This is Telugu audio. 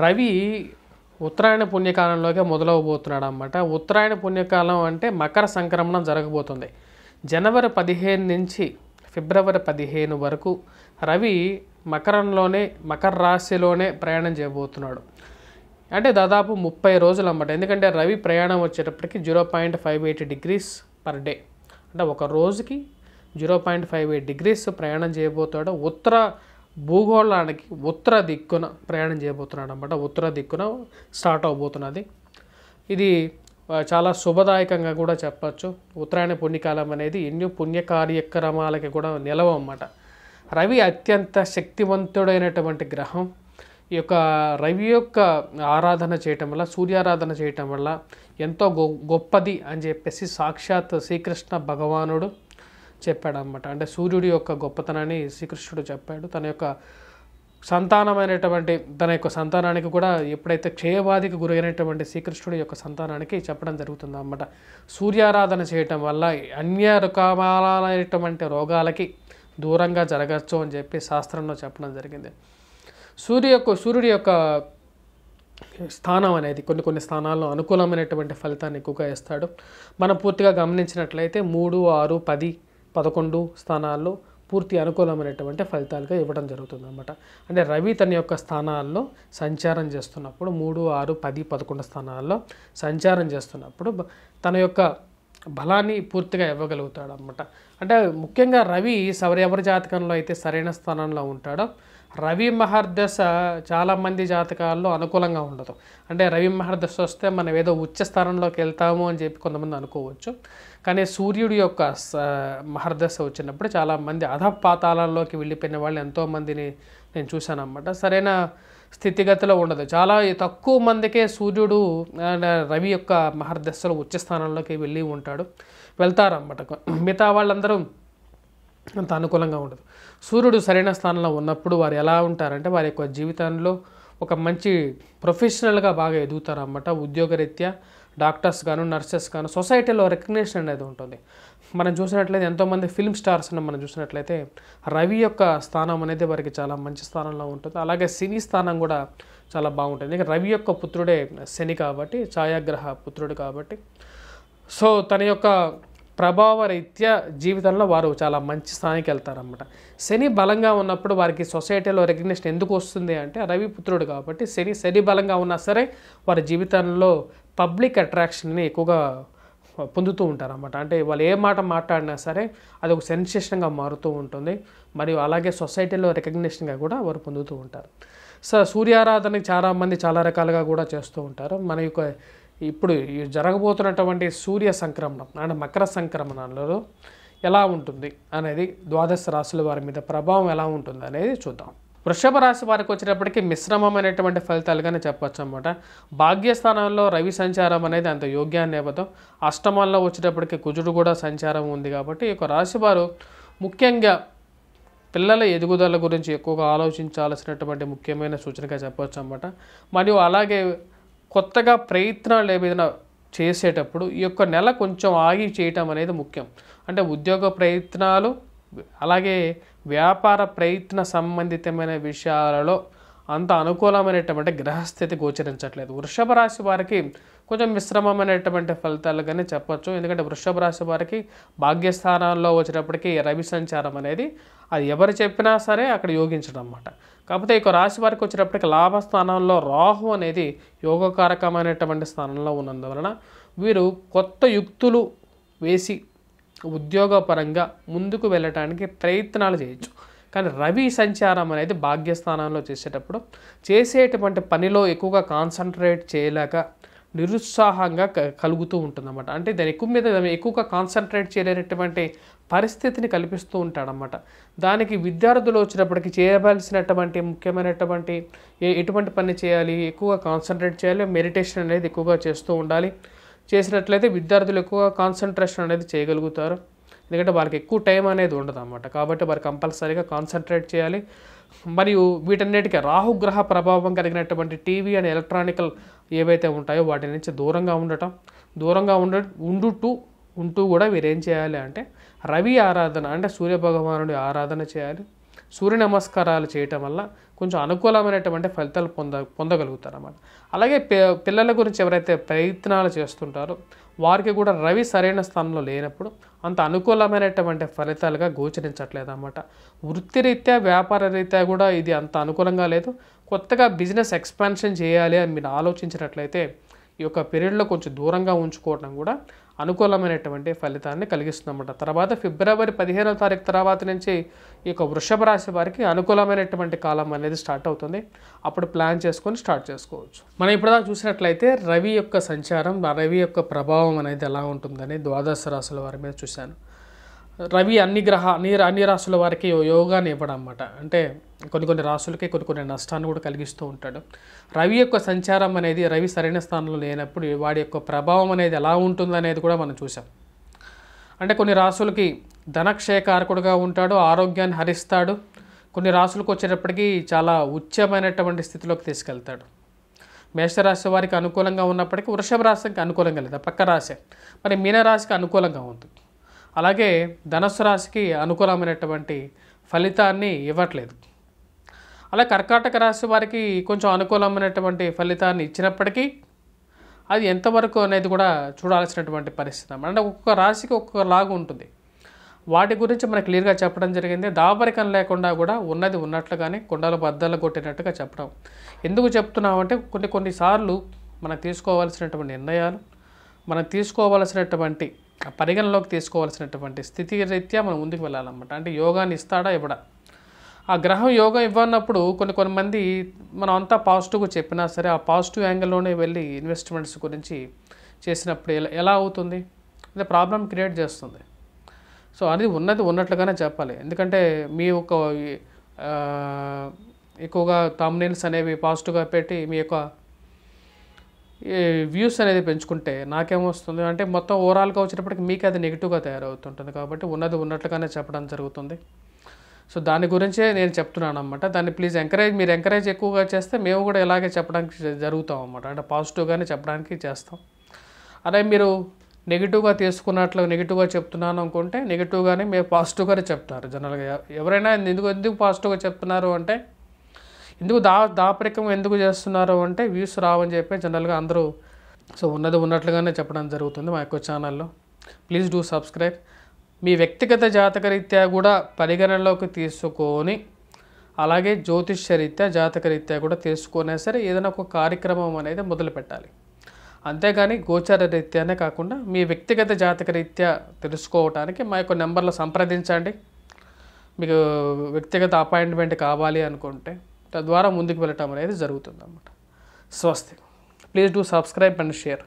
రవి ఉత్తరాయణ పుణ్యకాలంలోకే మొదలవబోతున్నాడు అన్నమాట. ఉత్తరాయణ పుణ్యకాలం అంటే మకర సంక్రమణం జరగబోతుంది. జనవరి 15 నుంచి ఫిబ్రవరి 15 వరకు రవి మకర రాశిలోనే ప్రయాణం చేయబోతున్నాడు. అంటే దాదాపు 30 రోజులు అన్నమాట. ఎందుకంటే రవి ప్రయాణం వచ్చేటప్పటికి 0.58 డిగ్రీస్ పర్ డే, అంటే ఒక రోజుకి 0.58 డిగ్రీస్ ప్రయాణం చేయబోతాడు. ఉత్తర భూగోళానికి ఉత్తర దిక్కున ప్రయాణం చేయబోతున్నాడు అన్నమాట. ఉత్తర దిక్కున స్టార్ట్ అవబోతున్నది. ఇది చాలా శుభదాయకంగా కూడా చెప్పచ్చు. ఉత్తరాయణ పుణ్యకాలం అనేది ఎన్నో పుణ్య కార్యక్రమాలకి కూడా నిలవ అన్నమాట. రవి అత్యంత శక్తివంతుడైనటువంటి గ్రహం. ఈ యొక్క రవి యొక్క ఆరాధన చేయటం వల్ల, సూర్యారాధన చేయటం వల్ల ఎంతో గొప్పది అని చెప్పేసి సాక్షాత్ శ్రీకృష్ణ భగవానుడు చెప్పాడన్నమాట. అంటే సూర్యుడి యొక్క గొప్పతనాన్ని శ్రీకృష్ణుడు చెప్పాడు. తన యొక్క సంతానానికి కూడా ఎప్పుడైతే క్షయవాదికి గురైనటువంటి శ్రీకృష్ణుడి యొక్క సంతానానికి చెప్పడం జరుగుతుంది అన్నమాట. సూర్యారాధన చేయటం వల్ల అన్య రకాలైనటువంటి రోగాలకి దూరంగా జరగచ్చు అని చెప్పి శాస్త్రంలో చెప్పడం జరిగింది. సూర్యుడి యొక్క స్థానం అనేది కొన్ని స్థానాల్లో అనుకూలమైనటువంటి ఫలితాన్ని ఎక్కువగా ఇస్తాడు. మనం పూర్తిగా గమనించినట్లయితే 3, 6, 10, 11 స్థానాల్లో పూర్తి అనుకూలమైనటువంటి ఫలితాలుగా ఇవ్వడం జరుగుతుంది అన్నమాట. అంటే రవి తన యొక్క స్థానాల్లో సంచారం చేస్తున్నప్పుడు 3, 6, 10, 11 స్థానాల్లో సంచారం చేస్తున్నప్పుడు తన యొక్క బలాన్ని పూర్తిగా ఇవ్వగలుగుతాడు అన్నమాట. అంటే ముఖ్యంగా రవి ఎవరి జాతకంలో అయితే సరైన స్థానంలో ఉంటాడో, రవి మహర్దశ చాలామంది జాతకాల్లో అనుకూలంగా ఉండదు. అంటే రవి మహర్దశ వస్తే మనం ఏదో ఉచ్చ స్థానంలోకి వెళ్తాము అని చెప్పి కొంతమంది అనుకోవచ్చు. కానీ సూర్యుడి యొక్క మహర్దశ వచ్చినప్పుడు చాలామంది అధపాతాళంలోకి వెళ్ళిపోయిన వాళ్ళు ఎంతోమందిని నేను చూశాను అన్నమాట. సరైన స్థితిగతిలో ఉండదు. చాలా తక్కువ మందికే సూర్యుడు రవి యొక్క మహర్దశలో ఉచ్చ స్థానంలోకి వెళ్తారన్నమాట. మిగతా వాళ్ళందరూ అంత అనుకూలంగా ఉండదు. సూర్యుడు సరైన స్థానంలో ఉన్నప్పుడు వారు ఎలా ఉంటారంటే వారి యొక్క జీవితంలో ఒక మంచి ప్రొఫెషనల్గా బాగా ఎదుగుతారన్నమాట. ఉద్యోగరీత్యా డాక్టర్స్ గాను, నర్సెస్ గాను సొసైటీలో రికగ్నిషన్ అనేది ఉంటుంది. మనం చూసినట్లయితే ఎంతోమంది ఫిల్మ్ స్టార్స్ని మనం చూసినట్లయితే రవి యొక్క స్థానం అనేది వారికి చాలా మంచి స్థానంలో ఉంటుంది. అలాగే సినీ స్థానం కూడా చాలా బాగుంటుంది. ఎందుకంటే రవి యొక్క పుత్రుడే శని కాబట్టి, ఛాయాగ్రహ పుత్రుడు కాబట్టి, సో తన యొక్క ప్రభావరీత్యా జీవితంలో వారు చాలా మంచి స్థానానికి వెళ్తారన్నమాట. శని బలంగా ఉన్నప్పుడు వారికి సొసైటీలో రికగ్నిషన్ ఎందుకు వస్తుంది అంటే రవి పుత్రుడు కాబట్టి. శని బలంగా ఉన్నా సరే వారి జీవితంలో పబ్లిక్ అట్రాక్షన్ని ఎక్కువగా పొందుతూ ఉంటారన్నమాట. అంటే వాళ్ళు ఏ మాట మాట్లాడినా సరే అది ఒక సెన్సేషన్గా మారుతూ ఉంటుంది. మరియు అలాగే సొసైటీలో రికగ్నిషన్గా కూడా వారు పొందుతూ ఉంటారు. సో సూర్యారాధనకి చాలామంది చాలా రకాలుగా కూడా చేస్తూ ఉంటారు. మన యొక్క ఇప్పుడు జరగబోతున్నటువంటి సూర్య సంక్రమణం అంటే మకర సంక్రమణంలో ఎలా ఉంటుంది అనేది, ద్వాదశ రాశుల వారి మీద ప్రభావం ఎలా ఉంటుంది అనేది చూద్దాం. వృషభ రాశి వారికి వచ్చేటప్పటికి మిశ్రమమైనటువంటి ఫలితాలుగానే చెప్పచ్చు అన్నమాట. భాగ్యస్థానంలో రవి సంచారం అనేది అంత యోగ్యాన్ని ఇవ్వదు. అష్టమాల్లో వచ్చేటప్పటికి కుజుడు కూడా సంచారం ఉంది కాబట్టి ఈ యొక్క రాశి వారు ముఖ్యంగా పిల్లల ఎదుగుదల గురించి ఎక్కువగా ఆలోచించాల్సినటువంటి ముఖ్యమైన సూచనగా చెప్పవచ్చు అన్నమాట. మరియు అలాగే కొత్తగా ప్రయత్నాలు ఏదైనా చేసేటప్పుడు ఈ యొక్క నెల కొంచెం ఆగి చేయటం అనేది ముఖ్యం. అంటే ఉద్యోగ ప్రయత్నాలు అలాగే వ్యాపార ప్రయత్న సంబంధితమైన విషయాలలో అంత అనుకూలమైనటువంటి గ్రహస్థితి గోచరించట్లేదు. వృషభ రాశి వారికి కొంచెం మిశ్రమమైనటువంటి ఫలితాలుగానే చెప్పచ్చు. ఎందుకంటే వృషభ రాశి వారికి భాగ్యస్థానాల్లో వచ్చేటప్పటికి రవి సంచారం అనేది అది ఎవరు చెప్పినా సరే అక్కడ యోగించడం అన్నమాట. కాకపోతే ఈ రాశి వారికి వచ్చేటప్పటికి లాభస్థానంలో రాహు అనేది యోగకారకమైనటువంటి స్థానంలో ఉన్నందువలన వీరు కొత్త యుక్తులు వేసి ఉద్యోగపరంగా ముందుకు వెళ్ళటానికి ప్రయత్నాలు చేయొచ్చు. కానీ రవి సంచారం అనేది భాగ్యస్థానంలో చేసేటటువంటి పనిలో ఎక్కువగా కాన్సన్ట్రేట్ చేయలేక నిరుత్సాహంగా కలుగుతూ ఉంటుందన్నమాట. అంటే దాని ఎక్కువగా కాన్సన్ట్రేట్ చేయలేనటువంటి పరిస్థితిని కల్పిస్తూ ఉంటాడన్నమాట. దానికి విద్యార్థులు వచ్చినప్పటికీ చేయవలసినటువంటి ముఖ్యమైనటువంటి ఎటువంటి పని చేయాలి, ఎక్కువగా కాన్సన్ట్రేట్ చేయాలి, మెడిటేషన్ అనేది ఎక్కువగా చేస్తూ ఉండాలి. చేసినట్లయితే విద్యార్థులు ఎక్కువగా కాన్సన్ట్రేషన్ అనేది చేయగలుగుతారు. ఎందుకంటే వారికి ఎక్కువ టైం అనేది ఉండదు అన్నమాట. కాబట్టి వారు కంపల్సరీగా కాన్సన్ట్రేట్ చేయాలి. మరియు వీటన్నిటికీ రాహుగ్రహ ప్రభావం కలిగినటువంటి టీవీ అండ్ ఎలక్ట్రానికల్ ఏవైతే ఉంటాయో వాటి నుంచి దూరంగా ఉంటూ కూడా వీరేం చేయాలి అంటే రవి ఆరాధన అంటే సూర్యభగవానుడి ఆరాధన చేయాలి. సూర్య నమస్కారాలు చేయటం వల్ల కొంచెం అనుకూలమైనటువంటి ఫలితాలు పొందగలుగుతారు అన్నమాట. అలాగే పిల్లల గురించి ఎవరైతే ప్రయత్నాలు చేస్తుంటారో వారికి కూడా రవి సరైన స్థానంలో లేనప్పుడు అంత అనుకూలమైనటువంటి ఫలితాలుగా గోచరించట్లేదు అన్నమాట. వృత్తిరీత్యా వ్యాపార రీత్యా కూడా ఇది అంత అనుకూలంగా లేదు. కొత్తగా బిజినెస్ ఎక్స్పాన్షన్ చేయాలి అని మీరు ఆలోచించినట్లయితే ఈ యొక్క పీరియడ్లో కొంచెం దూరంగా ఉంచుకోవడం కూడా అనుకూలమైనటువంటి ఫలితాన్ని కలిగిస్తుందన్నమాట. తర్వాత ఫిబ్రవరి 15వ తారీఖు తర్వాత నుంచి ఈ యొక్క వృషభ రాశి వారికి అనుకూలమైనటువంటి కాలం అనేది స్టార్ట్ అవుతుంది. అప్పుడు ప్లాన్ చేసుకొని స్టార్ట్ చేసుకోవచ్చు. మనం ఇప్పటిదాకా చూసినట్లయితే రవి యొక్క సంచారం, రవి యొక్క ప్రభావం అనేది ఎలా ఉంటుందని ద్వాదశ రాశుల వారి మీద చూశాను. రవి అన్ని రాశుల వారికి యోగాన్ని ఇవ్వడం అన్నమాట. అంటే కొన్ని రాశులకి కొన్ని నష్టాన్ని కూడా కలిగిస్తూ ఉంటాడు. రవి యొక్క సంచారం అనేది, రవి సరైన స్థానంలో లేనప్పుడు వాడి యొక్క ప్రభావం అనేది ఎలా ఉంటుందనేది కూడా మనం చూసాం. అంటే కొన్ని రాశులకి ధనక్షయకారకుడుగా ఉంటాడు, ఆరోగ్యాన్ని హరిస్తాడు. కొన్ని రాశులకు వచ్చేటప్పటికి చాలా ఉచ్చమైనటువంటి స్థితిలోకి తీసుకెళ్తాడు. మేషరాశి వారికి అనుకూలంగా ఉన్నప్పటికీ వృషభ రాశికి అనుకూలంగా లేదు, పక్క రాశి. మరి మీనరాశికి అనుకూలంగా ఉంటుంది. అలాగే ధనుస్సు రాశికి అనుకూలమైనటువంటి ఫలితాన్ని ఇవ్వట్లేదు. అలా కర్కాటక రాశి వారికి కొంచెం అనుకూలమైనటువంటి ఫలితాన్ని ఇచ్చినప్పటికీ అది ఎంతవరకు అనేది కూడా చూడాల్సినటువంటి పరిస్థితి. అంటే ఒక్కొక్క రాశికి ఒక్కొక్క లాగా ఉంటుంది. వాటి గురించి మనకు క్లియర్గా చెప్పడం జరిగింది. దాపరికం లేకుండా కూడా ఉన్నది ఉన్నట్లుగానే కుండలు బద్దలు కొట్టినట్టుగా చెప్పడం. ఎందుకు చెప్తున్నామంటే కొన్నిసార్లు మనం తీసుకోవాల్సినటువంటి నిర్ణయాలు, మనం తీసుకోవాల్సినటువంటి పరిగణలోకి తీసుకోవాల్సినటువంటి స్థితి రీత్యా మనం ముందుకు వెళ్ళాలన్నమాట. అంటే యోగాన్ని ఇస్తాడా ఇవ్వడా, ఆ గ్రహం యోగం ఇవ్వనప్పుడు కొంతమంది మనం అంతా పాజిటివ్గా చెప్పినా సరే ఆ పాజిటివ్ యాంగిల్లోనే వెళ్ళి ఇన్వెస్ట్మెంట్స్ గురించి చేసినప్పుడు ఎలా అవుతుంది, అదే ప్రాబ్లం క్రియేట్ చేస్తుంది. సో అది ఉన్నది ఉన్నట్లుగానే చెప్పాలి. ఎందుకంటే మీ యొక్క ఎక్కువగా థంబ్నెయిల్స్ అనేవి పాజిటివ్గా పెట్టి మీ యొక్క వ్యూస్ అనేది పెంచుకుంటే నాకేమొస్తుంది అంటే మొత్తం ఓవరాల్గా వచ్చేటప్పటికి మీకు అది నెగిటివ్గా తయారవుతుంటుంది. కాబట్టి ఉన్నది ఉన్నట్లుగానే చెప్పడం జరుగుతుంది. సో దాని గురించే నేను చెప్తున్నాను అన్నమాట. దాన్ని ప్లీజ్ మీరు ఎంకరేజ్ ఎక్కువగా చేస్తే మేము కూడా ఇలాగే చెప్పడానికి జరుగుతాం అన్నమాట. అంటే పాజిటివ్గానే చెప్పడానికి చేస్తాం. అదే మీరు నెగిటివ్గా తీసుకున్నట్లు నెగిటివ్గా చెప్తున్నాను అనుకుంటే నెగిటివ్గానే మీరు పాజిటివ్గానే చెప్తారు జనరల్గా. ఎవరైనా ఎందుకు పాజిటివ్గా చెప్తున్నారు అంటే, ఎందుకు దాపరికం ఎందుకు చేస్తున్నారు అంటే వ్యూస్ రావని చెప్పి జనరల్గా అందరూ సో ఉన్నది ఉన్నట్లుగానే చెప్పడం జరుగుతుంది మా యొక్క ఛానల్లో. Please do subscribe. మీ వ్యక్తిగత జాతకరీత్యా కూడా పరిగణనలోకి తీసుకొని, అలాగే జ్యోతిష్యరీత్యా జాతకరీత్యా కూడా తీసుకునే సరే ఏదైనా ఒక కార్యక్రమం అనేది మొదలు పెట్టాలి. అంతేగాని గోచార రీత్యానే కాకుండా మీ వ్యక్తిగత జాతకరీత్యా తెలుసుకోవడానికి మా యొక్క నెంబర్లో సంప్రదించండి. మీకు వ్యక్తిగత అపాయింట్మెంట్ కావాలి అనుకుంటే తద్వారా ముందుకు వెళ్ళటం అనేది జరుగుతుంది అన్నమాట. స్వస్తి. Please do subscribe and share.